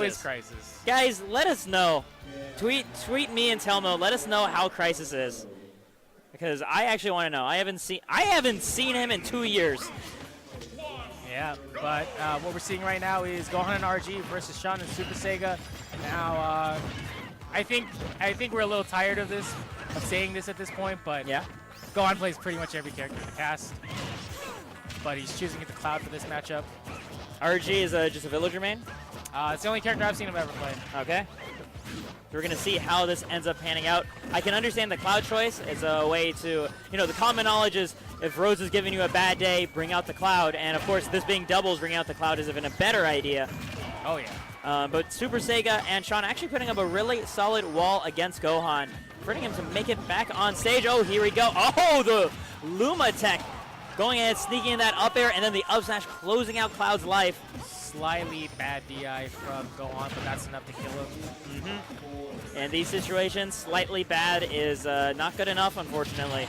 How is Crisis? Guys, let us know. Tweet me and Telmo. Let us know how Crisis is, because I actually want to know. I haven't seen him in 2 years. Yeah, but what we're seeing right now is Gohan and RG versus Sean and SuperSega. Now, I think we're a little tired of saying this at this point, but yeah, Gohan plays pretty much every character in the cast, but he's choosing to get the Cloud for this matchup. RG is just a villager main? It's the only character I've seen him ever play. Okay. We're going to see how this ends up panning out. I can understand the Cloud choice. It's a way to, the common knowledge is if Rose is giving you a bad day, bring out the Cloud. And, of course, this being doubles, bringing out the Cloud is even a better idea. Oh, yeah. But Super Sega and Sean actually putting up a really solid wall against Gohan, forcing him to make it back on stage. Oh, here we go. Oh, the Luma tech going ahead, sneaking in that up air, and then the up smash closing out Cloud's life. Slightly bad DI from Gohan, but that's enough to kill him. Mm-hmm. In these situations, slightly bad is not good enough, unfortunately.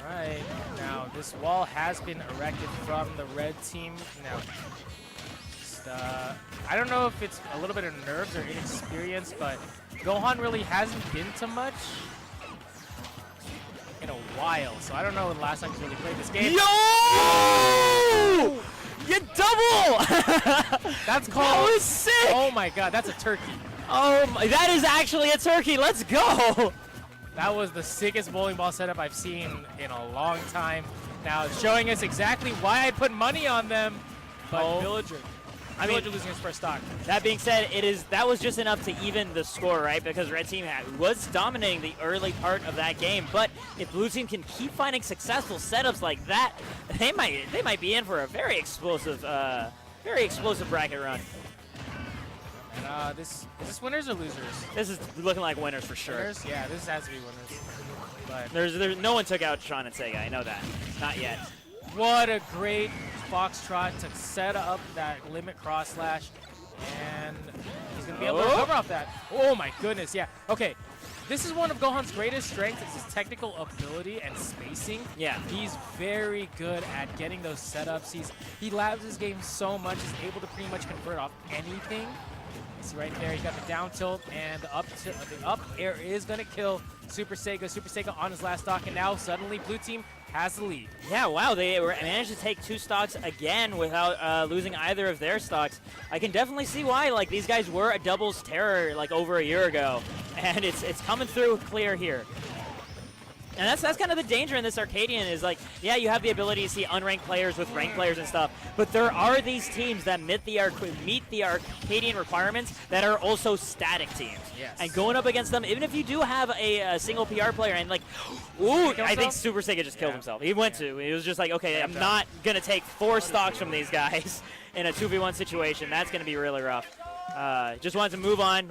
All right, now this wall has been erected from the red team. Now, I don't know if it's a little bit of nerves or inexperience, but Gohan really hasn't been to much in a while, so I don't know when the last time he's really played this game. Yo! You double! That's called. That was sick! Oh my god, that's a turkey. Oh my, that is actually a turkey. Let's go! That was the sickest bowling ball setup I've seen in a long time. Now it's showing us exactly why I put money on them. But Villager losing his first stock. That being said, that was just enough to even the score, right? Because Red Team was dominating the early part of that game. But if Blue Team can keep finding successful setups like that, they might be in for a very explosive bracket run. And is this winners or losers? This is looking like winners for sure. Winners? Yeah, this has to be winners. But there's no one took out Sean and Sega. I know that. Not yet. What a great Foxtrot to set up that limit cross slash, and he's going to be able to recover off that. Oh my goodness, yeah. Okay, this is one of Gohan's greatest strengths, is his technical ability and spacing. Yeah. He's very good at getting those setups. He labs his game so much, he's able to pretty much convert off anything. See right there, he got the down tilt, and the up air is going to kill Super Sega. Super Sega on his last stock, and now suddenly Blue Team has the lead. Yeah, wow, they managed to take 2 stocks again without losing either of their stocks. I can definitely see why. Like, these guys were a doubles terror like over a year ago, and it's coming through clear here. And that's kind of the danger in this Arcadian is, like, yeah, you have the ability to see unranked players with ranked players and stuff, but there are these teams that meet the Arcadian requirements that are also static teams. Yes. And going up against them, even if you do have a single PR player and, like, ooh, I think Super Sega just killed himself. He was just like, okay, I'm not going to take 4 stocks from these guys in a 2v1 situation. That's going to be really rough. Just wanted to move on.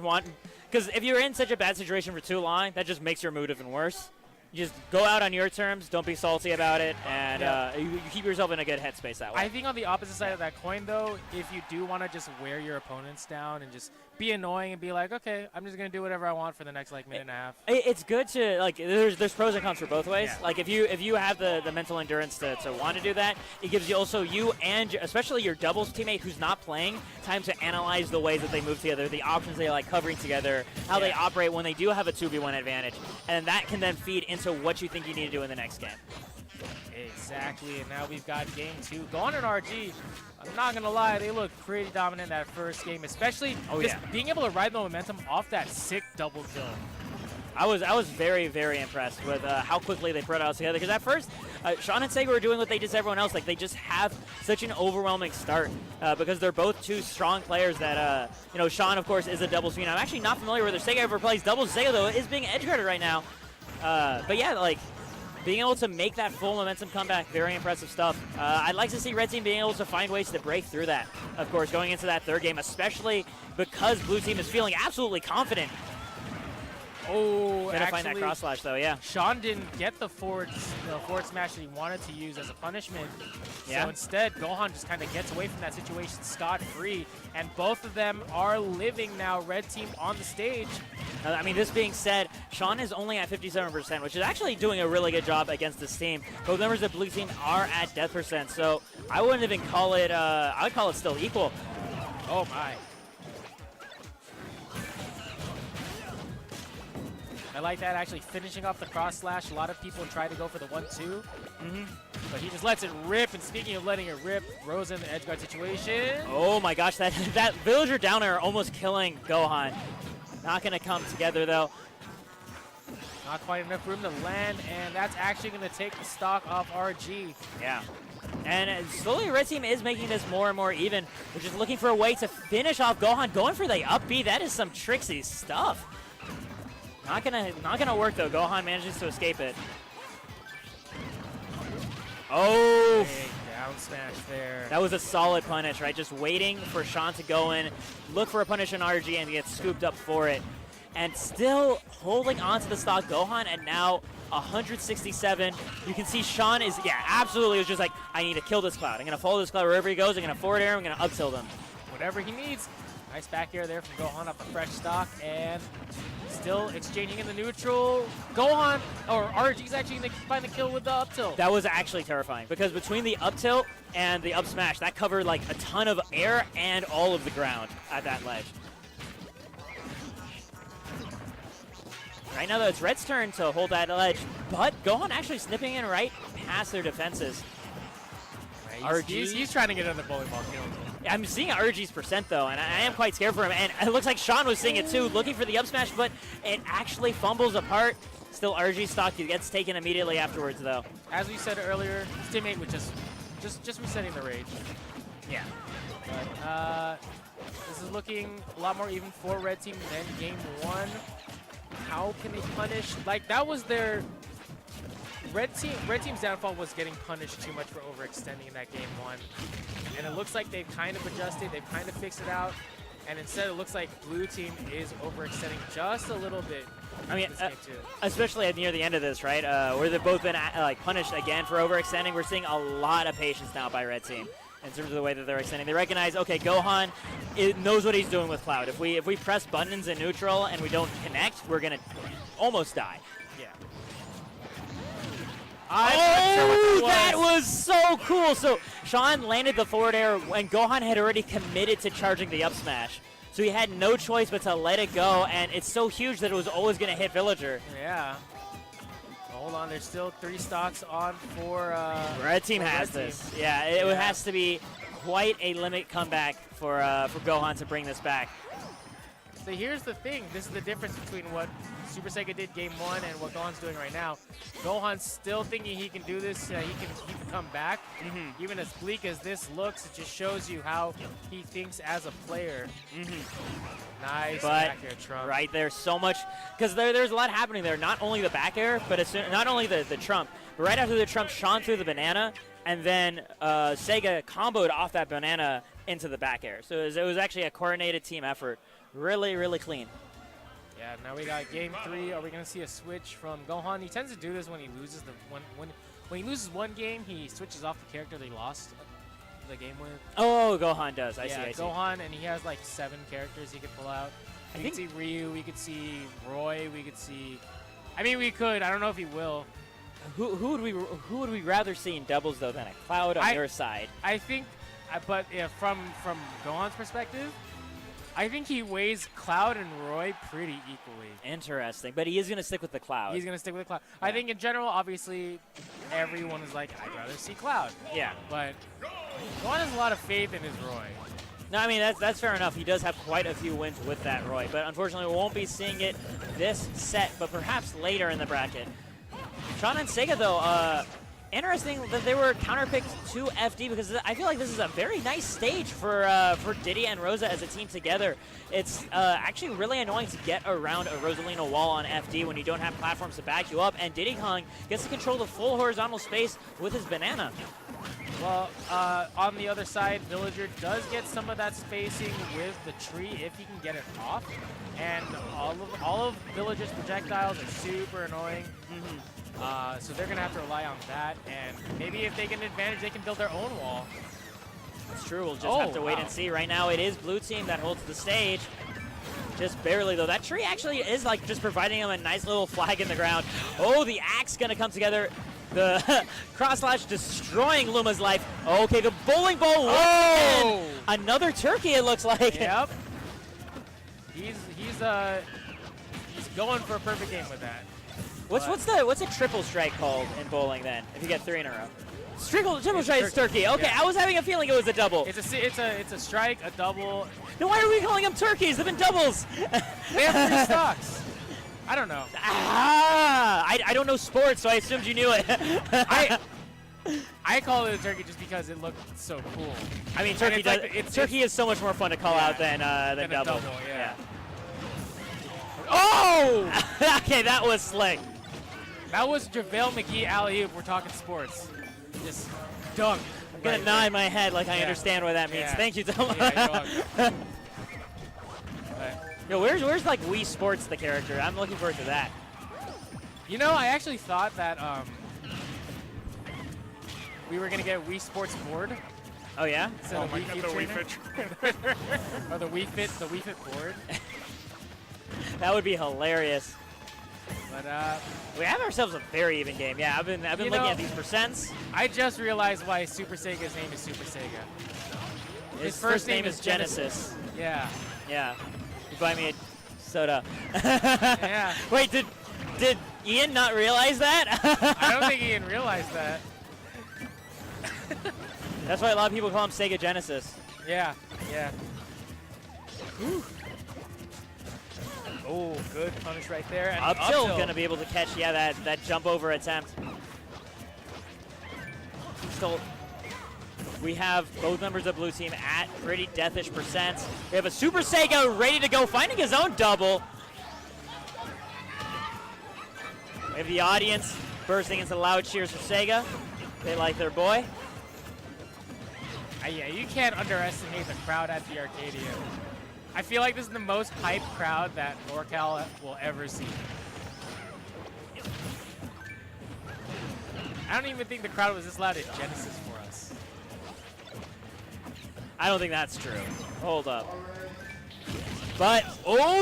Because if you're in such a bad situation for too long, that just makes your mood even worse. You just go out on your terms, don't be salty about it, and you keep yourself in a good headspace that way. I think on the opposite side of that coin, though, if you do want to just wear your opponents down and just be annoying and be like, okay, I'm just going to do whatever I want for the next, like, minute and a half. It's good to, like, there's pros and cons for both ways. Yeah. Like, if you have the mental endurance to want to do that, it gives you also you and especially your doubles teammate who's not playing time to analyze the ways that they move together, the options they like covering together, how they operate when they do have a 2v1 advantage, and that can then feed into what you think you need to do in the next game. Exactly, and now we've got game 2. Gohan and RG, I'm not going to lie, they look pretty dominant in that first game, especially being able to ride the momentum off that sick double kill. I was very, very impressed with how quickly they brought it all together, because at first, Sean and Sega were doing what they did to everyone else. Like, they just have such an overwhelming start because they're both 2 strong players that, Sean, of course, is a doubles fiend. I'm actually not familiar whether Sega ever plays doubles. Sega, though, is being edgeguarded right now. But yeah, like, being able to make that full momentum comeback, very impressive stuff. I'd like to see Red Team being able to find ways to break through that, of course, going into that third game, especially because Blue Team is feeling absolutely confident. Oh, Gonna find that cross slash though, yeah. Sean didn't get the forward smash that he wanted to use as a punishment. Yeah. So instead, Gohan just kind of gets away from that situation scot-free, and both of them are living now. Red team on the stage. I mean, this being said, Sean is only at 57%, which is actually doing a really good job against this team. Both members of the blue team are at death percent, so I wouldn't even call it, I would call it still equal. Oh my. I like that, actually finishing off the cross slash. A lot of people try to go for the 1-2, but he just lets it rip. And speaking of letting it rip, Rosa in the edge guard situation. Oh my gosh, that villager down air almost killing Gohan. Not going to come together though. Not quite enough room to land, and that's actually going to take the stock off RG. Yeah. And slowly Red Team is making this more and more even. They're just looking for a way to finish off Gohan. Going for the up B, that is some tricksy stuff. Not gonna work though. Gohan manages to escape it. Oh! Big down smash there. That was a solid punish, right? Just waiting for Sean to go in, look for a punish on RG, and get scooped up for it. And still holding on to the stock. Gohan at now 167. You can see Sean is, yeah, absolutely. It was just like, I need to kill this Cloud. I'm going to follow this Cloud wherever he goes. I'm going to forward air. I'm going to up tilt him. Whatever he needs. Nice back air there from Gohan off a fresh stock, and still exchanging in the neutral. Gohan, or RG's actually going to find the kill with the up tilt. That was actually terrifying because between the up tilt and the up smash, that covered like a ton of air and all of the ground at that ledge. Right now, though, it's Red's turn to hold that ledge, but Gohan actually snipping in right past their defenses. Right, he's trying to get on the bowling ball kill. I'm seeing RG's percent, though, and I am quite scared for him. And it looks like Sean was seeing it, too, looking for the up smash, but it actually fumbles apart. Still, RG's stock gets taken immediately afterwards, though. As we said earlier, his teammate was just resetting the rage. Yeah. But this is looking a lot more even for Red Team than Game 1. How can they punish? Like, that was their... Red Team's downfall was getting punished too much for overextending in that Game 1. And it looks like they've kind of adjusted, they've kind of fixed it out. And instead, it looks like Blue Team is overextending just a little bit. I mean, especially at near the end of this, right? Where they've both been like punished again for overextending. We're seeing a lot of patience now by Red Team in terms of the way that they're extending. They recognize, okay, Gohan knows what he's doing with Cloud. If we press buttons in neutral and we don't connect, we're gonna almost die. Yeah. Oh, that was so cool. So Sean landed the forward air and Gohan had already committed to charging the up smash. So he had no choice but to let it go, and it's so huge that it was always going to hit Villager. Yeah. Hold on, there's still 3 stocks on for... Red Team has this. Yeah, it has to be quite a limit comeback for Gohan to bring this back. So here's the thing. This is the difference between what SuperSega did Game 1 and what Gohan's doing right now. Gohan's still thinking he can do this. He can come back. Even as bleak as this looks, it just shows you how he thinks as a player. Nice back air trump. Right there, so much. Because there's a lot happening there. Not only the back air, but not only the trump. But right after the trump, Sean threw the banana. And then Sega comboed off that banana into the back air. So it was actually a coordinated team effort. Really, really clean. Yeah, now we got Game 3. Are we going to see a switch from Gohan? He tends to do this when he loses when he loses one game, he switches off the character they lost the game with. Oh, Gohan does. I see. Gohan, and he has like 7 characters he could pull out. We could see Ryu, we could see Roy, we could see... I mean, we could. I don't know if he will. Who would we rather see in doubles, though, than a Cloud on your side? I think, but from Gohan's perspective, I think he weighs Cloud and Roy pretty equally. Interesting, but he is going to stick with the Cloud. He's going to stick with the Cloud. Yeah. I think in general, obviously, everyone is like, I'd rather see Cloud. Yeah. But Gohan has a lot of faith in his Roy. No, I mean, that's fair enough. He does have quite a few wins with that Roy, but unfortunately we won't be seeing it this set, but perhaps later in the bracket. Sean and Sega, though, interesting that they were counterpicked to FD because I feel like this is a very nice stage for Diddy and Rosa as a team together. It's actually really annoying to get around a Rosalina wall on FD when you don't have platforms to back you up, and Diddy Kong gets to control the full horizontal space with his banana. Well, on the other side, Villager does get some of that spacing with the tree if he can get it off. And all of Villager's projectiles are super annoying. So they're going to have to rely on that. And maybe if they get an advantage, they can build their own wall. That's true. We'll just have to wait and see. Right now, it is blue team that holds the stage. Just barely, though. That tree actually is like just providing them a nice little flag in the ground. Oh, the axe going to come together. The cross slash destroying Luma's life. Okay, the bowling ball. Oh! Another turkey, it looks like. Yep. He's going for a perfect game with that. What's a triple strike called in bowling then? If you get 3 in a row. Triple strike is turkey. Okay, yeah. I was having a feeling it was a double. It's a strike, a double. Then why are we calling them turkeys? They've been doubles. They have 3 stocks. I don't know. I don't know sports, so I assumed you knew it. I call it a turkey just because it looked so cool. I mean, turkey turkey is so much more fun to call out than double. Yeah. Oh! Okay, that was slick. That was JaVale McGee alley-oop. We're talking sports. Just dunk. I'm gonna nod my head like I understand what that means. Yeah. Thank you, Tom. Yeah, you're Yo, where's like Wii Sports the character? I'm looking forward to that. You know, I actually thought that we were gonna get a Wii Sports board. Oh yeah? So the Wii Fit or the Wii Fit board. That would be hilarious. But we have ourselves a very even game. Yeah, I've been looking at these percents. I just realized why SuperSega's name is SuperSega. His first name is Genesis. Yeah. Yeah. You buy me a soda. Yeah. Wait, did Ian not realize that? I don't think Ian realized that. That's why a lot of people call him Sega Genesis. Yeah. Yeah. Whew. Oh, good punish right there. And Up tilt gonna be able to catch, that jump over attempt. Still, we have both members of blue team at pretty deathish percents. We have a SuperSega ready to go, finding his own double. We have the audience bursting into loud cheers for Sega. They like their boy. Yeah, you can't underestimate the crowd at the Arcadian. I feel like this is the most hyped crowd that NorCal will ever see. I don't even think the crowd was this loud at Genesis for us. I don't think that's true. Hold up. But,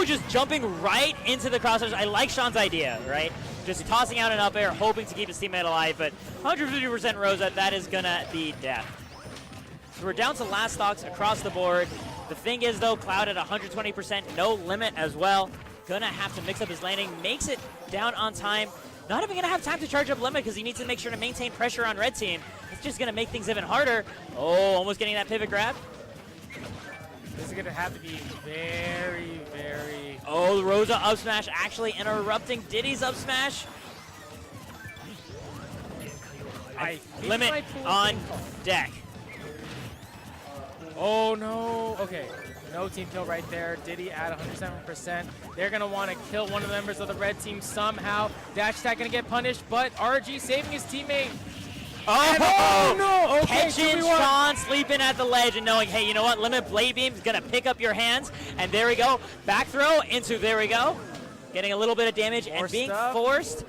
just jumping right into the crossers. I like Sean's idea, right? Just tossing out an up air, hoping to keep his teammate alive, but 150% Rosa, that is gonna be death. So we're down to last stocks across the board. The thing is, though, Cloud at 120%, no limit as well. Gonna have to mix up his landing, makes it down on time. Not even gonna have time to charge up limit because he needs to make sure to maintain pressure on red team. It's just gonna make things even harder. Oh, almost getting that pivot grab. This is gonna have to be very, very... Oh, the Rosa up smash actually interrupting Diddy's up smash. Limit on deck. Oh, no. Okay. No team kill right there. Diddy at 107%. They're going to want to kill one of the members of the red team somehow. Dash attack going to get punished, but RG saving his teammate. Oh, no. Okay, catching Sean sleeping at the ledge and knowing, hey, you know what? Limit Blade Beam is going to pick up your hands. And there we go. Back throw into, there we go. Getting a little bit of damage and being forced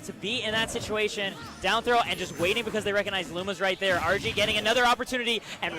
to be in that situation. Down throw and just waiting because they recognize Luma's right there. RG getting another opportunity and